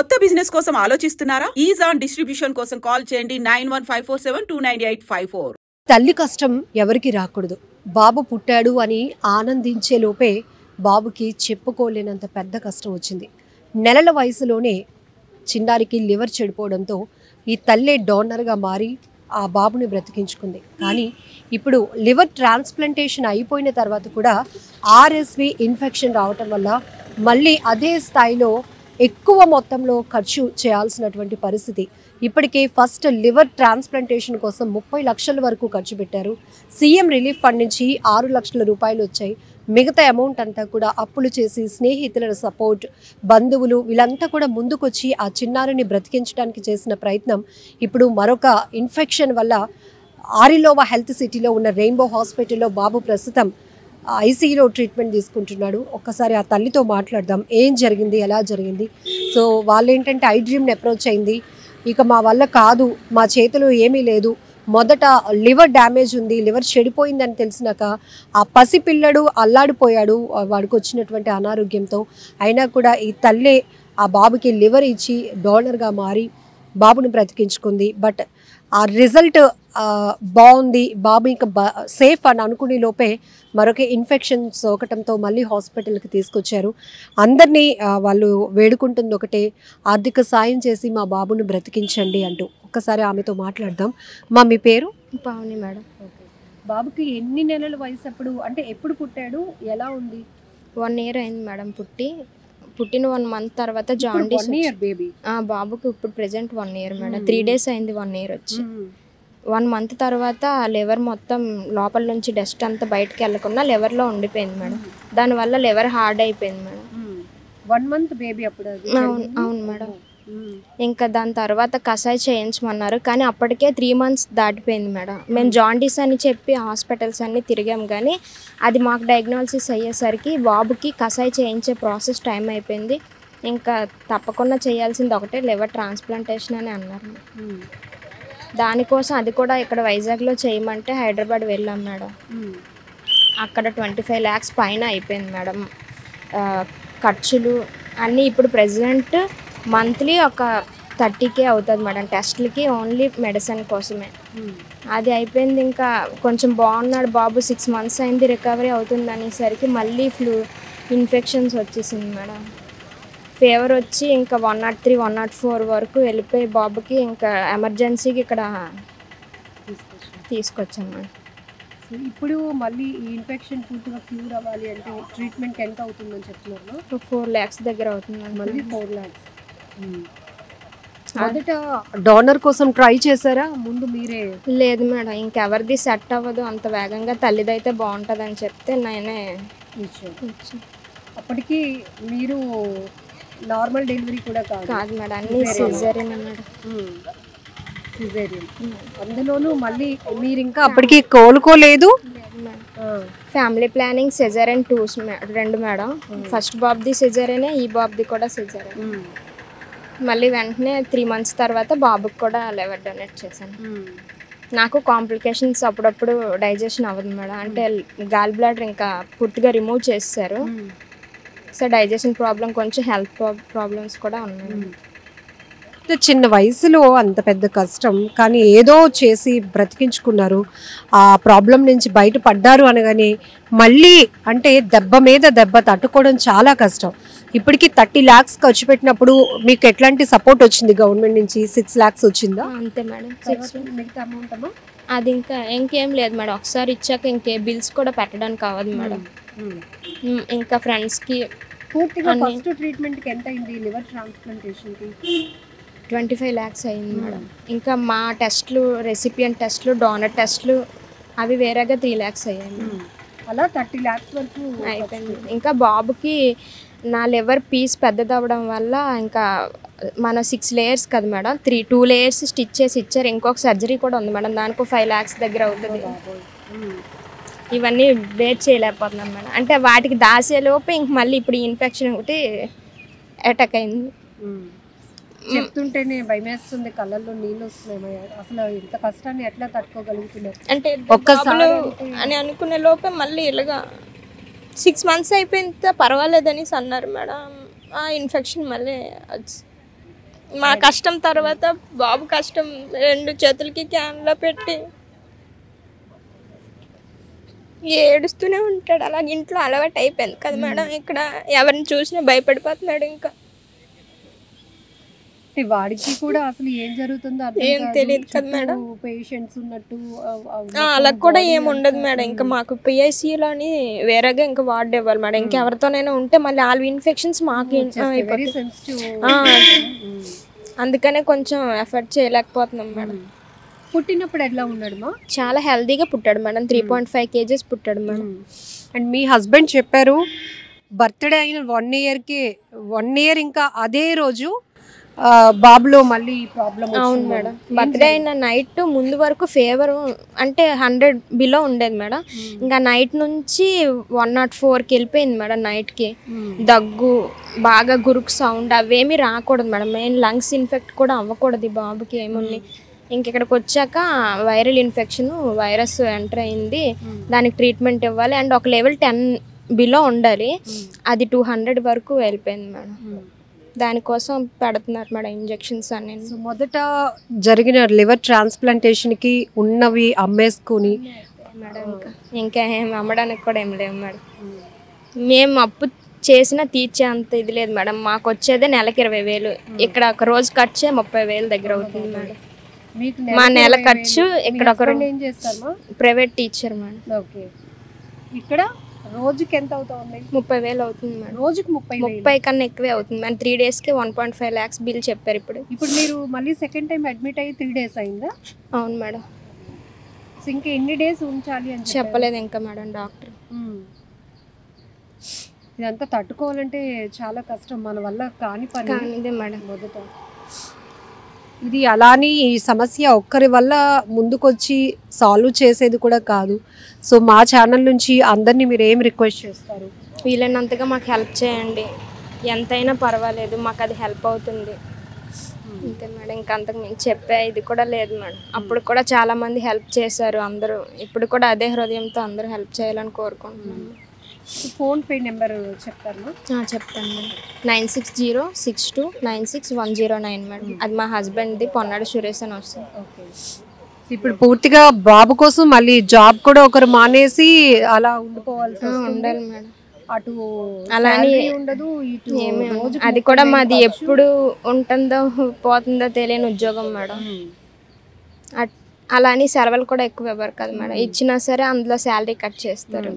కొత్త బిజినెస్ కోసం ఆలోచిస్తున్నారా? ఈజ్ ఆన్ డిస్ట్రిబ్యూషన్ కోసం కాల్ చేయండి 9154729854. తల్లి కష్టం ఎవరికి రాకూడదు. బాబు పుట్టాడు అని ఆనందించే లోపే బాబుకి చెప్పుకోలేనంత పెద్ద కష్టం వచ్చింది. నెలల వయసులోనే చిన్నారికి లివర్ చెడిపోవడంతో ఈ తల్లే డోనర్గా మారి ఆ బాబుని బ్రతికించుకుంది. కానీ ఇప్పుడు లివర్ ట్రాన్స్ప్లాంటేషన్ అయిపోయిన తర్వాత కూడా ఆర్ఎస్వి ఇన్ఫెక్షన్ రావటం వల్ల మళ్ళీ అదే స్థాయిలో ఎక్కువ మొత్తంలో ఖర్చు చేయాల్సినటువంటి పరిస్థితి. ఇప్పటికే ఫస్ట్ లివర్ ట్రాన్స్ప్లాంటేషన్ కోసం 30 లక్షల వరకు ఖర్చు పెట్టారు. సీఎం రిలీఫ్ ఫండ్ నుంచి 6 లక్షల రూపాయలు వచ్చాయి. మిగతా అమౌంట్ అంతా కూడా అప్పులు చేసి స్నేహితుల సపోర్ట్, బంధువులు వీళ్ళంతా కూడా ముందుకొచ్చి ఆ చిన్నారిని బ్రతికించడానికి చేసిన ప్రయత్నం ఇప్పుడు మరొక ఇన్ఫెక్షన్ వల్ల ఆరిలోవా హెల్త్ సిటీలో ఉన్న రెయిన్బో హాస్పిటల్లో బాబు ప్రస్తుతం ఐసీయూలో ట్రీట్మెంట్ తీసుకుంటున్నాడు. ఒక్కసారి ఆ తల్లితో మాట్లాడదాం. ఏం జరిగింది, ఎలా జరిగింది? సో వాళ్ళు ఏంటంటే ఐడ్రీమ్ని అప్రోచ్ అయింది. ఇక మా వల్ల కాదు, మా చేతిలో ఏమీ లేదు, మొదట లివర్ డ్యామేజ్ ఉంది, లివర్ చెడిపోయిందని తెలిసినాక ఆ పసిపిల్లడు అల్లాడిపోయాడు వాడికి వచ్చినటువంటి అనారోగ్యంతో. అయినా కూడా ఈ తల్లే ఆ బాబుకి లివర్ ఇచ్చి డోనర్గా మారి బాబుని బ్రతికించుకుంది. బట్ ఆ రిజల్ట్ బాగుంది, బాబు ఇంకా సేఫ్ అని అనుకునే లోపే మరొక ఇన్ఫెక్షన్ సోకటంతో మళ్ళీ హాస్పిటల్కి తీసుకొచ్చారు. అందరినీ వాళ్ళు వేడుకుంటుంది ఒకటే, ఆర్థిక సాయం చేసి మా బాబుని బ్రతికించండి అంటూ. ఒక్కసారి ఆమెతో మాట్లాడదాం. మీ పేరు? పావని మేడం. ఓకే. బాబుకి ఎన్ని నెలల వయసు అప్పుడు, అంటే ఎప్పుడు పుట్టాడు, ఎలా ఉంది? 1 year అయింది మేడం. పుట్టిన 1 month తర్వాత జాండీస్. బేబీ బాబుకి ఇప్పుడు ప్రెజెంట్ 1 year మేడం. 3 days అయింది 1 year వచ్చి. 1 month తర్వాత లివర్ మొత్తం లోపల నుంచి డస్ట్ అంతా బయటకు వెళ్ళకుండా లివర్లో ఉండిపోయింది మేడం. దానివల్ల లివర్ హార్డ్ అయిపోయింది మేడం. 1 month బేబీ అప్పుడు? అవును మేడం. ఇంకా దాని తర్వాత కషాయ చేయించమన్నారు, కానీ అప్పటికే 3 months దాటిపోయింది మేడం. మేము జాండీస్ అని చెప్పి హాస్పిటల్స్ అన్నీ తిరిగాం, కానీ అది మాకు డయాగ్నోసిస్ అయ్యేసరికి బాబుకి కషాయ చేయించే ప్రాసెస్ టైం అయిపోయింది. ఇంకా తప్పకుండా చేయాల్సింది ఒకటే లివర్ ట్రాన్స్ప్లాంటేషన్ అని అన్నారు. దానికోసం అది కూడా ఇక్కడ వైజాగ్లో చేయమంటే హైదరాబాద్ వెళ్ళాం మేడం. అక్కడ 25 lakhs పైన అయిపోయింది మేడం ఖర్చులు అన్నీ. ఇప్పుడు ప్రెజెంట్ మంత్లీ ఒక 30K అవుతుంది మేడం టెస్ట్లకి, ఓన్లీ మెడిసిన్ కోసమే. అది అయిపోయింది. ఇంకా కొంచెం బాగున్నాడు బాబు, 6 months అయింది, రికవరీ అవుతుంది అనేసరికి మళ్ళీ ఇన్ఫెక్షన్స్ వచ్చేసింది మేడం. ఫీవర్ వచ్చి ఇంకా 103, 104 వరకు వెళ్ళిపోయి బాబుకి ఇంకా ఎమర్జెన్సీకి ఇక్కడ తీసుకొచ్చాం మేడం. ఇప్పుడు మళ్ళీ ఈ ఇన్ఫెక్షన్ పూర్తిగా క్యూర్ అవ్వాలి అంటే ట్రీట్మెంట్ ఎంత అవుతుందని చెప్తున్నారు? 4 lakhs దగ్గర అవుతుంది. మళ్ళీ 4 lakhs. మొదట డోనర్ కోసం ట్రై చేశారా ముందు మీరే? లేదు మేడం, ఇంకెవరిది సెట్ అవ్వదు అంత వేగంగా, తల్లిదైతే బాగుంటుంది అని చెప్తే నేనే ఇచ్చాను. అప్పటికి మీరు నార్మల్ డెలివరీ కూడా కాదు మేడం, అన్ని సిజేరియన్ మేడం. సిజేరియన్. అందులోనూ మళ్ళీ మీరు ఇంకా అప్పటికి కోలుకోలేదు? Family planning caesarean 2 madam. First బాబుది సిజేరియనే, ఈ బాబుది కూడా సిజేరియన్. మళ్ళీ వెంటనే 3 months తర్వాత బాబుకి కూడా లివర్ డొనేట్ చేశాను. నాకు కాంప్లికేషన్స్ అప్పుడప్పుడు డైజెషన్ అవ్వదు మేడం, అంటే గాల్ బ్లాడర్ ఇంకా పూర్తిగా రిమూవ్ చేస్తారు. సో డైజెషన్ ప్రాబ్లం, కొంచెం హెల్త్ ప్రాబ్లమ్స్ కూడా ఉన్నాయి. చిన్న వయసులో అంత పెద్ద కష్టం, కానీ ఏదో చేసి బ్రతికించుకున్నారు. ఆ ప్రాబ్లం నుంచి బయటపడ్డారు అనగానే మళ్ళీ అంటే దెబ్బ మీద దెబ్బ తట్టుకోవడం చాలా కష్టం. ఇప్పటికి 30 lakhs ఖర్చు పెట్టినప్పుడు మీకు ఎట్లాంటి సపోర్ట్ వచ్చింది గవర్నమెంట్ నుంచి? 6 lakhs వచ్చిందా? అంతే మేడం. మిగతా అమౌంట్ అది ఇంకేం లేదు మేడం. ఒకసారి ఇచ్చాక ఇంకే బిల్స్ కూడా పెట్టడానికి అవ్వదు మేడం. ఇంకా ఫ్రెండ్స్కి పూర్తిగా ఫస్ట్ ట్రీట్మెంట్కి ఎంత అయింది లివర్ ట్రాన్స్ప్లాంటేషన్కి? 25 lakhs అయింది మేడం. ఇంకా మా టెస్ట్లు, రెసిపియెంట్ టెస్ట్లు, డోనర్ టెస్ట్లు అవి వేరేగా 3 lakhs అయ్యాయి. అలా 30 lakhs వరకు అయిపోయింది. ఇంకా బాబుకి నా లివర్ పీస్ పెద్దదవ్వడం వల్ల ఇంకా మన 6 layers కదా మేడం, 2 layers స్టిచ్ చేసి ఇచ్చారు. ఇంకొక సర్జరీ కూడా ఉంది మేడం, దానికి 5 lakhs దగ్గర అవుతుంది. ఇవన్నీ వేట్ చేయలేకపోతున్నాం మేడం. అంటే వాటికి దాసేలోపు ఇంక మళ్ళీ ఇప్పుడు ఇన్ఫెక్షన్ ఒకటి అటాక్ అయింది. చెప్తుంటేనే భయమేస్తుంది, కళ్ళల్లో నీళ్ళు వస్తున్నాయి. అసలు ఇంత కష్టాన్ని ఎట్లా తట్టుకోగలుగుతున్నారు? అంటే ఒక్కసారి అని అనుకునే లోపే మళ్ళీ ఇలాగా 6 months అయిపోయింత పర్వాలేదని అన్నారు మేడం. ఆ ఇన్ఫెక్షన్ మళ్ళీ మా కష్టం తర్వాత బాబు కష్టం 2 చేతులకి క్యాన్లో పెట్టి ఏడుస్తూనే ఉంటాడు. అలాగే ఇంట్లో అలవాటు అయిపోయింది కదా మేడం. ఇక్కడ ఎవరిని చూసినా భయపడిపోతున్నాడు. ఇంకా వాడికి కూడా అసలు ఏం జరుగుతుందో ఏం తెలియదు కదా మేడం. పేషెంట్స్ ఉన్నట్టు అలా కూడా ఏమి ఉండదు మేడం. ఇంకా మాకు పిఐసిలోని వేరేగా ఇంకా వార్డు ఇవ్వాలి మేడం. ఇంకెవరితోనైనా ఉంటే మళ్ళీ వాళ్ళ ఇన్ఫెక్షన్స్ మాకు అందుకనే కొంచెం ఎఫర్ట్ చేయలేకపోతున్నాం మేడం. పుట్టినప్పుడు ఎట్లా ఉన్నాడు మా? చాలా హెల్తీగా పుట్టాడు మేడం. 3.5 kgs పుట్టాడు మేడం. అండ్ మీ హస్బెండ్ చెప్పారు బర్త్డే అయిన 1 year ఇంకా అదే రోజు బాబులో మళ్ళీ ప్రాబ్లం. అవును మేడం. బర్త్డే అయిన నైట్ ముందు వరకు ఫీవర్ అంటే 100 బిలో ఉండేది మేడం. ఇంకా నైట్ నుంచి 104కి వెళ్ళిపోయింది మేడం. నైట్కి దగ్గు, బాగా గురుకు సౌండ్ అవేమీ రాకూడదు మేడం. మెయిన్ లంగ్స్ ఇన్ఫెక్ట్ కూడా అవ్వకూడదు ఈ బాబుకి ఏముంది. ఇంకెక్కడికి వచ్చాక వైరల్ ఇన్ఫెక్షన్ వైరస్ ఎంటర్ అయింది. దానికి ట్రీట్మెంట్ ఇవ్వాలి. అండ్ ఒక లెవెల్ 10 బిలో ఉండాలి. అది 200 వరకు వెళ్ళిపోయింది మేడం. దానికోసం పెడుతున్నారు మేడం ఇంజెక్షన్స్ అన్ని. మొదట జరిగిన లివర్ ట్రాన్స్ప్లాంటేషన్కి ఉన్నవి అమ్మేసుకుని మేడం ఇంకా ఏం అమ్మడానికి కూడా ఏం లేవు మేడం. మేము అప్పు చేసినా తీర్చే అంత ఇది లేదు మేడం. మాకు వచ్చేదే నెలకి 20,000. ఇక్కడ ఒక రోజు ఖర్చే 30,000 దగ్గర అవుతుంది మేడం. మా నెల ఖర్చు ఇక్కడ ఒక ప్రైవేట్ టీచర్ మేడం. ఓకే. ఇక్కడ రోజుకి ఎంత అవుతుంది? 30,000 అవుతుంది మేడం. రోజుకి 30 కన్నా ఎక్కువే అవుతుంది మేడం. 3 daysకి 1.5 lakhs బిల్ చెప్పారు. ఇప్పుడు మీరు మళ్ళీ సెకండ్ టైం అడ్మిట్ అయ్యి 3 days అయిందా? అవును మేడం. ఇంకా ఎన్ని డేస్ ఉంచాలి అని చెప్పలేదు ఇంకా మేడం డాక్టర్. ఇదంతా తట్టుకోవాలంటే చాలా కష్టం, మన వల్ల కాని పని కానిదే మేడం. మొదట ఇది అలాని ఈ సమస్య ఒక్కరి వల్ల ముందుకొచ్చి సాల్వ్ చేసేది కూడా కాదు. సో మా ఛానల్ నుంచి అందరినీ మీరు ఏం రిక్వెస్ట్ చేస్తారు? వీలైనంతగా మాకు హెల్ప్ చేయండి. ఎంతైనా పర్వాలేదు, మాకు అది హెల్ప్ అవుతుంది అంతే మేడం. ఇంకా అంతకు మించి చెప్పే ఇది కూడా లేదు మేడం. అప్పుడు కూడా చాలామంది హెల్ప్ చేశారు అందరూ. ఇప్పుడు కూడా అదే హృదయంతో అందరూ హెల్ప్ చేయాలని కోరుకుంటున్నాను. ఫోన్పే నెంబర్ చెప్తాను? చెప్తాను మేడం. 9606296109 మేడం. అది మా హస్బెండ్ది, పొన్నాడు సురేష్ అని వస్తుంది. ఓకే. ఇప్పుడు పూర్తిగా బాబు కోసం మళ్ళీ జాబ్ కూడా ఒకరు మానేసి అలా ఉండిపోవాల్సి ఉండాలి మేడం. అటు అలానే ఉండదు, ఇటు అది కూడా మాది ఎప్పుడు ఉంటుందో పోతుందో తెలియని ఉద్యోగం మేడం. అలానే సెలవులు కూడా ఎక్కువ ఇవ్వరు కదా మేడం. ఇచ్చినా సరే అందులో శాలరీ కట్ చేస్తారు.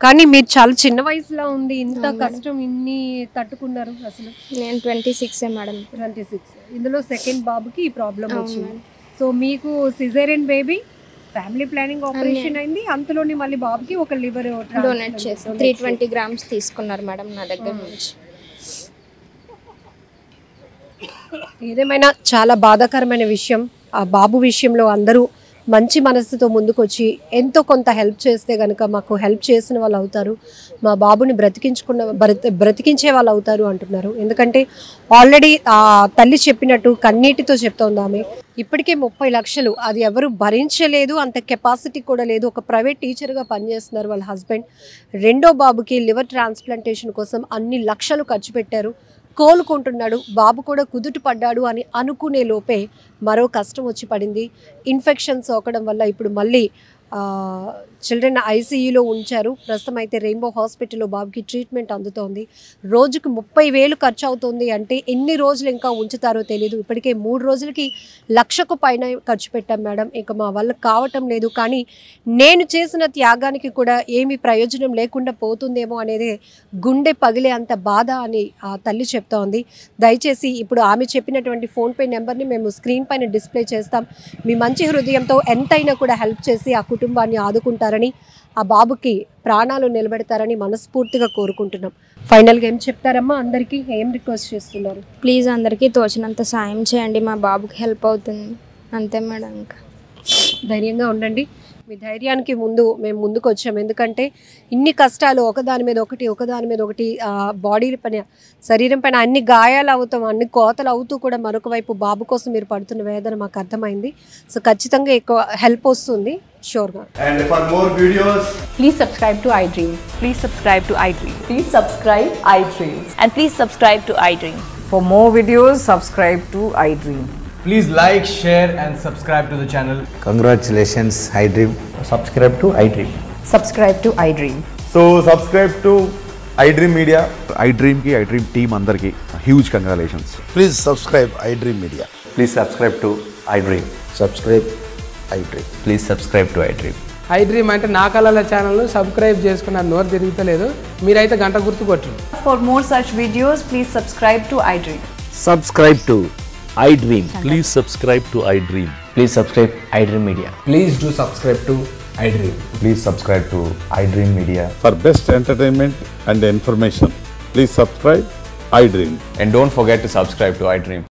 కానీ మీరు చాలా చిన్న వయసులో ఉంది, ఇంత కష్టం ఇన్ని తట్టుకున్నారు. అసలు నేను 26 మేడం. 26. ఇందులో సెకండ్ బాబుకి ఈ ప్రాబ్లం వచ్చింది. సో మీకు caesarean baby, family planning operation అయింది, అంతలోనే మళ్ళీ బాబుకి ఒక లివర్ డొనేట్ చేసి 320 grams తీసుకున్నారు మేడం నా దగ్గర నుంచి. ఏదేమైనా చాలా బాధాకరమైన విషయం. ఆ బాబు విషయంలో అందరూ మంచి మనసుతో ముందుకొచ్చి ఎంతో కొంత హెల్ప్ చేస్తే కనుక మాకు హెల్ప్ చేసిన వాళ్ళు అవుతారు, మా బాబుని బ్రతికించే వాళ్ళు అవుతారు అంటున్నారు. ఎందుకంటే ఆల్రెడీ ఆ తల్లి చెప్పినట్టు కన్నీటితో చెప్తోంది ఆమె. ఇప్పటికే 30 లక్షలు అది ఎవరు భరించలేదు, అంత కెపాసిటీ కూడా లేదు. ఒక ప్రైవేట్ టీచర్గా పనిచేస్తున్నారు వాళ్ళ హస్బెండ్. రెండో బాబుకి లివర్ ట్రాన్స్ప్లాంటేషన్ కోసం అన్ని లక్షలు ఖర్చు పెట్టారు. కోలుకుంటున్నాడు, బాబు కూడా కుదుట పడ్డాడు అని అనుకునే లోపే మరో కష్టం వచ్చి పడింది. ఇన్ఫెక్షన్ సోకడం వల్ల ఇప్పుడు మళ్ళీ చిల్డ్రన్ ఐసీయూలో ఉంచారు. ప్రస్తుతం అయితే రెయిన్బో హాస్పిటల్లో బాబుకి ట్రీట్మెంట్ అందుతోంది. రోజుకు 30,000 ఖర్చు అవుతుంది అంటే ఎన్ని రోజులు ఇంకా ఉంచుతారో తెలియదు. ఇప్పటికే 3 రోజులకి 1,00,000కు పైన ఖర్చు పెట్టాం మేడం. ఇంకా మా వల్ల కావటం లేదు, కానీ నేను చేసిన త్యాగానికి కూడా ఏమీ ప్రయోజనం లేకుండా పోతుందేమో అనేది గుండె పగిలే అంత బాధ అని ఆ తల్లి చెప్తోంది. దయచేసి ఇప్పుడు ఆమె చెప్పినటువంటి ఫోన్పే నెంబర్ని మేము స్క్రీన్ పైన డిస్ప్లే చేస్తాం. మీ మంచి హృదయంతో ఎంతైనా కూడా హెల్ప్ చేసి ఆ కుటుంబాన్ని ఆదుకుంటారని, ఆ బాబుకి ప్రాణాలు నిలబెడతారని మనస్ఫూర్తిగా కోరుకుంటున్నాం. ఫైనల్గా ఏం చెప్తారమ్మా? అందరికీ ఏం రిక్వెస్ట్ చేస్తున్నారు? ప్లీజ్ అందరికీ తోచినంత సాయం చేయండి, మా బాబుకి హెల్ప్ అవుతుంది అంతే మేడం. ఇంకా ధైర్యంగా ఉండండి. మీ ధైర్యానికి మేము ముందుకు వచ్చాం. ఎందుకంటే ఇన్ని కష్టాలు ఒకదాని మీద ఒకటి బాడీ పైన, శరీరం పైన అన్ని గాయాలు అవుతాం, అన్ని కోతలు అవుతూ కూడా మరొక వైపు బాబు కోసం మీరు పడుతున్న వేదన మాకు అర్థమైంది. సో ఖచ్చితంగా ఎక్కువ హెల్ప్ వస్తుంది షూర్గా. And for more videos, please subscribe to iDream. Please subscribe to iDream. Please subscribe iDream. And please subscribe to iDream. For more videos, subscribe to iDream. Please like, share and subscribe to the channel. Congratulations, iDream. Subscribe to iDream. Subscribe to iDream. So subscribe to iDream Media. iDream ki iDream team andarki huge congratulations. Please subscribe iDream Media. Please subscribe to iDream. Subscribe iDream. Please subscribe to iDream. iDream అంటే నా కళల ఛానల్ను subscribe చేసుకున్న నోరు తిరుగుతలేదు మీరైతే గంట గుర్తు కొట్టండి. For more such videos, please subscribe to iDream. Subscribe to iDream. Please subscribe to iDream. Please subscribe iDream Media. Please do subscribe to iDream. Please subscribe to iDream Media. For best entertainment and information, please subscribe iDream. And don't forget to subscribe to iDream.